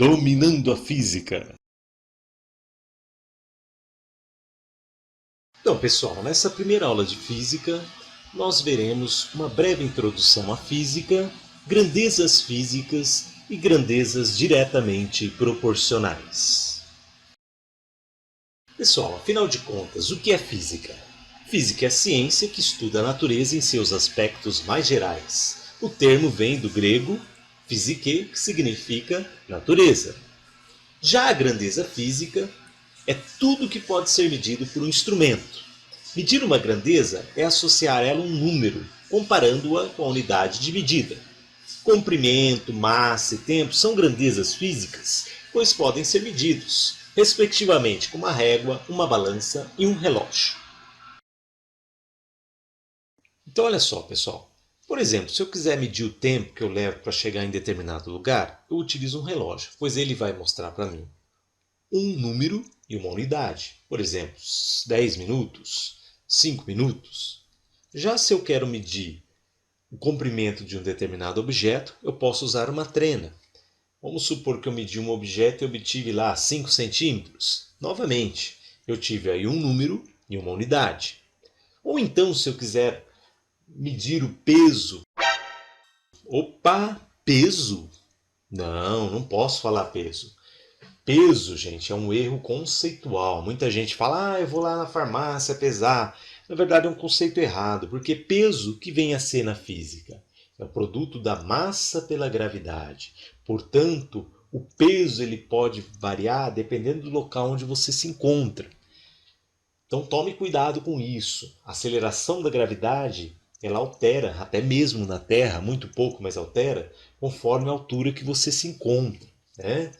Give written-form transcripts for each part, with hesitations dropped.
Dominando a Física. Então, pessoal, nessa primeira aula de Física, nós veremos uma breve introdução à física, grandezas físicas e grandezas diretamente proporcionais. Pessoal, afinal de contas, o que é física? Física é a ciência que estuda a natureza em seus aspectos mais gerais. O termo vem do grego physique, que significa natureza. Já a grandeza física é tudo que pode ser medido por um instrumento. Medir uma grandeza é associar ela a um número, comparando-a com a unidade de medida. Comprimento, massa e tempo são grandezas físicas, pois podem ser medidos, respectivamente, com uma régua, uma balança e um relógio. Então, olha só, pessoal. Por exemplo, se eu quiser medir o tempo que eu levo para chegar em determinado lugar, eu utilizo um relógio, pois ele vai mostrar para mim um número e uma unidade. Por exemplo, 10 minutos, 5 minutos. Já se eu quero medir o comprimento de um determinado objeto, eu posso usar uma trena. Vamos supor que eu medi um objeto e obtive lá 5 centímetros. Novamente, eu tive aí um número e uma unidade. Ou então, se eu quiser medir o peso. Opa, peso? Não posso falar peso. Peso, gente, é um erro conceitual. Muita gente fala, eu vou lá na farmácia pesar. Na verdade, é um conceito errado, porque peso que vem a ser na física é o produto da massa pela gravidade. Portanto, o peso ele pode variar dependendo do local onde você se encontra. Então tome cuidado com isso. A aceleração da gravidade ela altera, até mesmo na Terra, muito pouco, mas altera, conforme a altura que você se encontra. Né?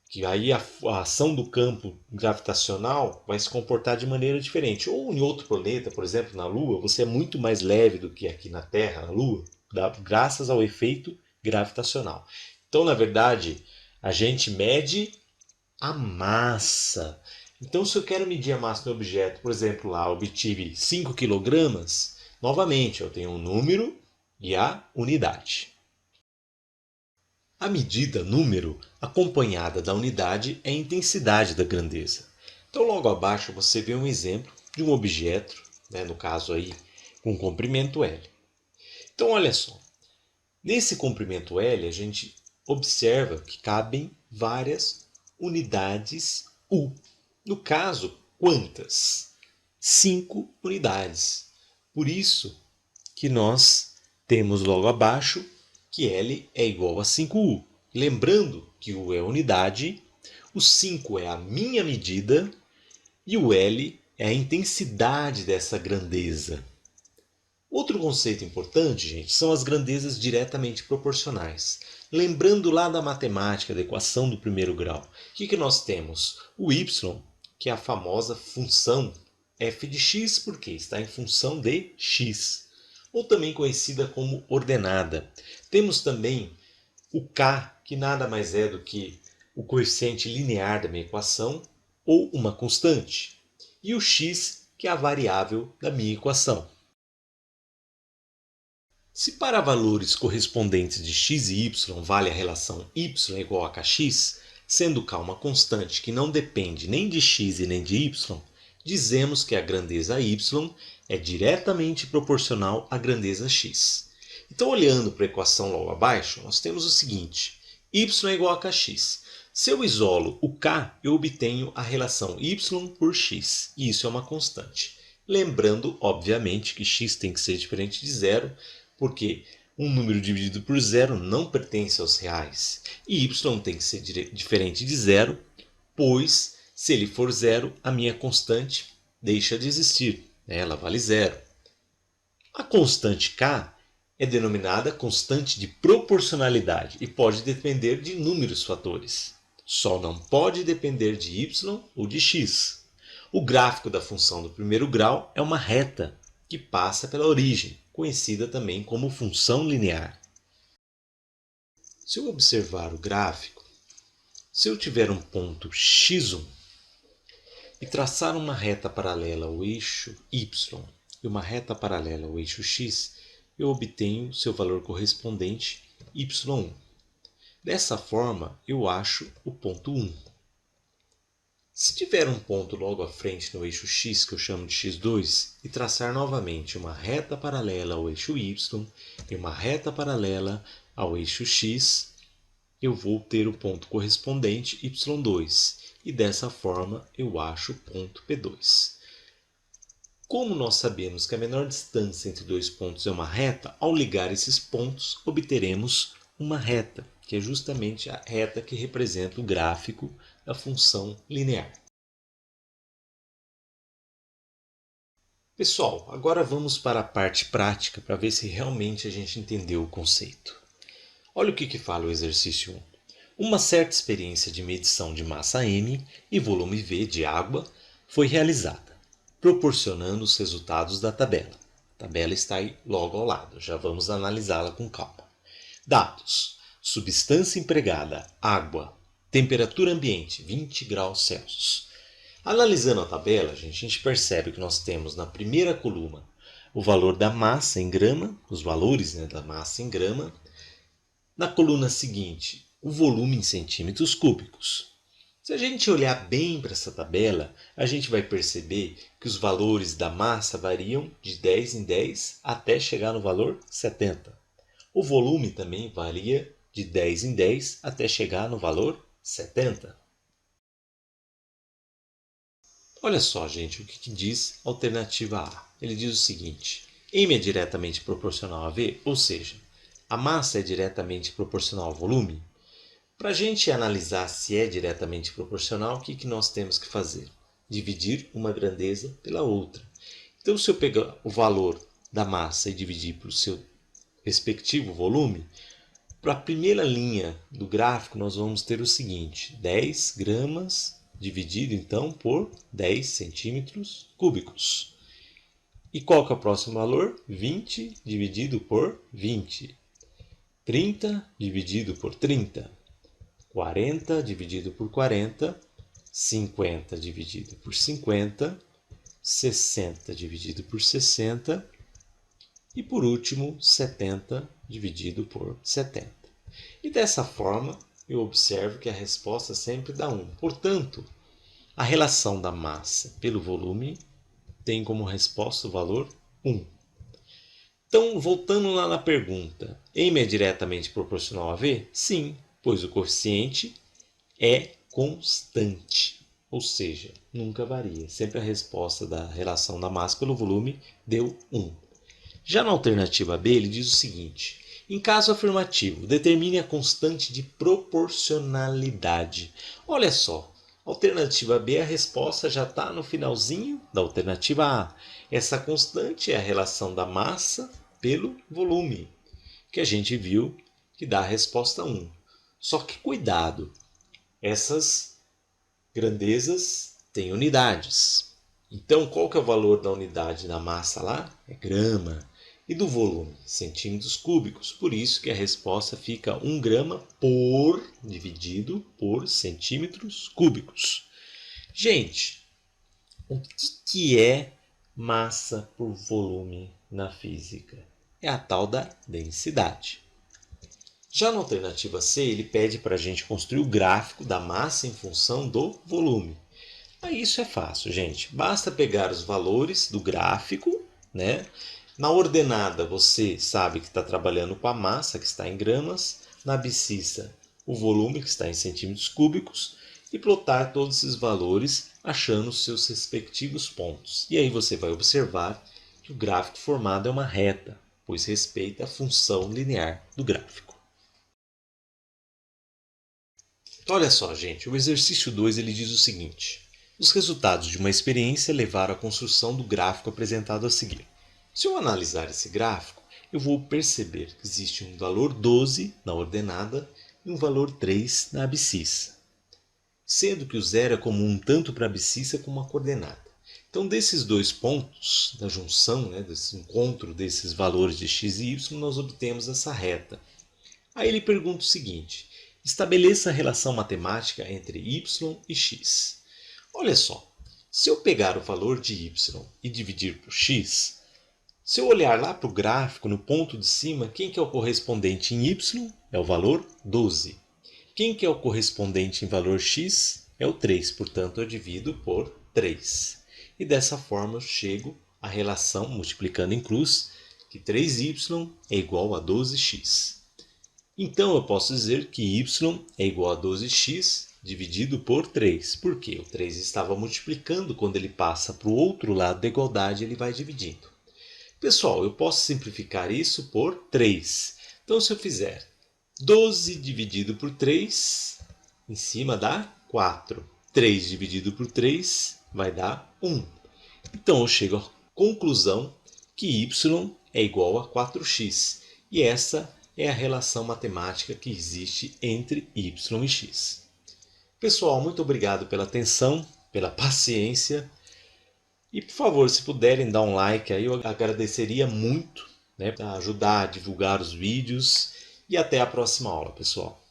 Que aí a ação do campo gravitacional vai se comportar de maneira diferente. Ou em outro planeta, por exemplo, na Lua, você é muito mais leve do que aqui na Terra, na Lua, graças ao efeito gravitacional. Então, na verdade, a gente mede a massa. Então, se eu quero medir a massa do objeto, por exemplo, lá obtive 5 quilogramas, novamente eu tenho um número e a unidade. A medida número acompanhada da unidade é a intensidade da grandeza. Então, logo abaixo você vê um exemplo de um objeto, no caso aí, com comprimento L. Então, olha só. Nesse comprimento L, a gente observa que cabem várias unidades U. No caso, quantas? 5 unidades. Por isso que nós temos logo abaixo que L é igual a 5U. Lembrando que U é unidade, o 5 é a minha medida e o L é a intensidade dessa grandeza. Outro conceito importante, gente, são as grandezas diretamente proporcionais. Lembrando lá da matemática, da equação do primeiro grau, o que nós temos? O y, que é a famosa função f de x, porque está em função de x, ou também conhecida como ordenada. Temos também o k, que nada mais é do que o coeficiente linear da minha equação, ou uma constante. E o x, que é a variável da minha equação. Se para valores correspondentes de x e y vale a relação y igual a kx, sendo k uma constante que não depende nem de x e nem de y, dizemos que a grandeza y é diretamente proporcional à grandeza x. Então, olhando para a equação logo abaixo, nós temos o seguinte: y é igual a kx. Se eu isolo o k, eu obtenho a relação y por x, e isso é uma constante. Lembrando, obviamente, que x tem que ser diferente de zero, porque um número dividido por zero não pertence aos reais. E y tem que ser diferente de zero, pois se ele for zero, a minha constante deixa de existir. Ela vale zero. A constante k é denominada constante de proporcionalidade e pode depender de inúmeros fatores. Só não pode depender de y ou de x. O gráfico da função do primeiro grau é uma reta que passa pela origem, conhecida também como função linear. Se eu observar o gráfico, se eu tiver um ponto x1 e traçar uma reta paralela ao eixo y e uma reta paralela ao eixo x, eu obtenho seu valor correspondente y1. Dessa forma, eu acho o ponto 1. Se tiver um ponto logo à frente no eixo x, que eu chamo de x2, e traçar novamente uma reta paralela ao eixo y e uma reta paralela ao eixo x, eu vou ter o ponto correspondente y2, e dessa forma eu acho o ponto P2. Como nós sabemos que a menor distância entre dois pontos é uma reta, ao ligar esses pontos obteremos uma reta, que é justamente a reta que representa o gráfico da função linear. Pessoal, agora vamos para a parte prática para ver se realmente a gente entendeu o conceito. Olha o que fala o exercício 1. Uma certa experiência de medição de massa M e volume V de água foi realizada, proporcionando os resultados da tabela. A tabela está aí logo ao lado, já vamos analisá-la com calma. Dados: substância empregada, água, temperatura ambiente, 20 graus Celsius. Analisando a tabela, a gente percebe que nós temos na primeira coluna o valor da massa em grama, os valores da massa em grama. Na coluna seguinte, o volume em centímetros cúbicos. Se a gente olhar bem para essa tabela, a gente vai perceber que os valores da massa variam de 10 em 10 até chegar no valor 70. O volume também varia de 10 em 10 até chegar no valor 70. Olha só, gente, o que diz a alternativa A. Ele diz o seguinte: M é diretamente proporcional a V, ou seja, a massa é diretamente proporcional ao volume. Para a gente analisar se é diretamente proporcional, o que nós temos que fazer? Dividir uma grandeza pela outra. Então, se eu pegar o valor da massa e dividir por seu respectivo volume, para a primeira linha do gráfico nós vamos ter o seguinte: 10 gramas dividido então por 10 centímetros cúbicos. E qual que é o próximo valor? 20 dividido por 20. 30 dividido por 30. 40 dividido por 40. 50 dividido por 50. 60 dividido por 60. E por último, 70 dividido por 70. E dessa forma, eu observo que a resposta sempre dá 1. Portanto, a relação da massa pelo volume tem como resposta o valor 1. Então, voltando lá na pergunta, M é diretamente proporcional a V? Sim, pois o coeficiente é constante, ou seja, nunca varia. Sempre a resposta da relação da massa pelo volume deu 1. Já na alternativa B, ele diz o seguinte: em caso afirmativo, determine a constante de proporcionalidade. Olha só, alternativa B, a resposta já está no finalzinho da alternativa A. Essa constante é a relação da massa pelo volume, que a gente viu que dá a resposta 1. Só que cuidado, essas grandezas têm unidades. Então, qual que é o valor da unidade da massa lá? É grama. E do volume? Centímetros cúbicos. Por isso que a resposta fica 1 grama por dividido por centímetros cúbicos. Gente, o que é massa por volume na física? É a tal da densidade. Já na alternativa C, ele pede para a gente construir o gráfico da massa em função do volume. Aí isso é fácil, gente. Basta pegar os valores do gráfico, né? Na ordenada, você sabe que está trabalhando com a massa, que está em gramas. Na abscissa, o volume, que está em centímetros cúbicos. E plotar todos esses valores, achando os seus respectivos pontos. E aí você vai observar que o gráfico formado é uma reta, pois respeita a função linear do gráfico. Então, olha só, gente. O exercício 2 ele diz o seguinte: os resultados de uma experiência levaram à construção do gráfico apresentado a seguir. Se eu analisar esse gráfico, eu vou perceber que existe um valor 12 na ordenada e um valor 3 na abscissa, sendo que o zero é comum tanto para a abscissa como a coordenada. Então, desses dois pontos, da junção, desse encontro desses valores de x e y, nós obtemos essa reta. Aí ele pergunta o seguinte: estabeleça a relação matemática entre y e x. Olha só, se eu pegar o valor de y e dividir por x, se eu olhar lá para o gráfico, no ponto de cima, quem que é o correspondente em y? É o valor 12. Quem que é o correspondente em valor x? É o 3, portanto eu divido por 3. E dessa forma eu chego à relação, multiplicando em cruz, que 3y é igual a 12x. Então eu posso dizer que y é igual a 12x dividido por 3. Por quê? O 3 estava multiplicando, quando ele passa para o outro lado da igualdade, ele vai dividindo. Pessoal, eu posso simplificar isso por 3. Então se eu fizer 12 dividido por 3, em cima dá 4. 3 dividido por 3 vai dar 1. Então eu chego à conclusão que y é igual a 4x. E essa é a relação matemática que existe entre y e x. Pessoal, muito obrigado pela atenção, pela paciência. E por favor, se puderem dar um like aí, eu agradeceria muito, né, para ajudar a divulgar os vídeos. E até a próxima aula, pessoal.